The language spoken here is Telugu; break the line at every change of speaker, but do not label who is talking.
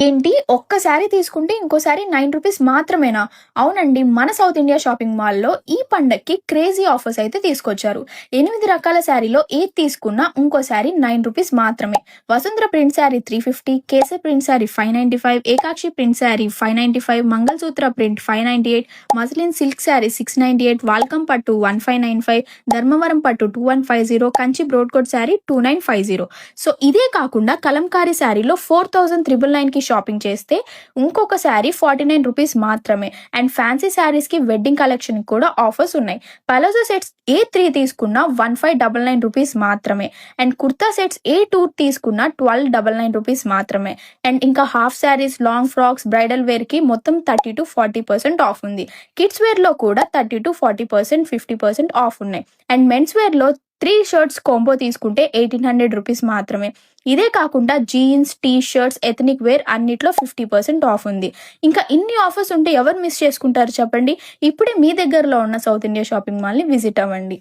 ఏంటి ఒక్కసారి తీసుకుంటే ఇంకోసారి 9 రూపీస్ మాత్రమేనా? అవునండి. మన సౌత్ ఇండియా షాపింగ్ మాల్‌లో ఈ పండక్కి క్రేజీ ఆఫర్స్ అయితే తీసుకొచ్చారు. 8 రకాల శారీలో ఏది తీసుకున్నా ఇంకో శారీ 9 రూపీస్ మాత్రమే. Vasundhara print sari 350, Kesari print sari 595, Ekakshi print sari 595, Mangalsutra print 598, muslin silk sari 698, వాల్కమ్ పట్టు 1595, ధర్మవరం పట్టు 2150, కంచి బ్రోడ్‌కోట్ శారీ 2950. సో ఇదే కాకుండా కలంకారీ శారీలో 4999కి షాపింగ్ చేస్తే ఇంకొక శారీ 49 రూపీస్ మాత్రమే. అండ్ ఫ్యాన్సీ శారీస్కి వెడ్డింగ్ కలెక్షన్ కూడా ఆఫర్స్ ఉన్నాయి. పలాజో సెట్స్ ఏ3 తీసుకున్నా 1599 రూపీస్ మాత్రమే. అండ్ కుర్తా సెట్స్ ఏ2 తీసుకున్నా 1299 రూపీస్ మాత్రమే. అండ్ ఇంకా half saris, long frocks, bridal వేర్కి మొత్తం 30 to 40% ఆఫ్ ఉంది. కిడ్స్ వేర్లో కూడా 30 to 40%, 50% ఆఫ్ ఉన్నాయి. అండ్ మెన్స్ వేర్లో 3 షర్ట్స్ కాంబో తీసుకుంటే 1800 రూపీస్ మాత్రమే. ఇదే కాకుండా jeans, T shirts, ethnic wear అన్నిట్లో 50% ఆఫ్ ఉంది. ఇంకా ఇన్ని ఆఫర్స్ ఉంటే ఎవరు మిస్ చేసుకుంటారు చెప్పండి? ఇప్పుడే మీ దగ్గరలో ఉన్న సౌత్ ఇండియా షాపింగ్ మాల్ని విజిట్ అవ్వండి.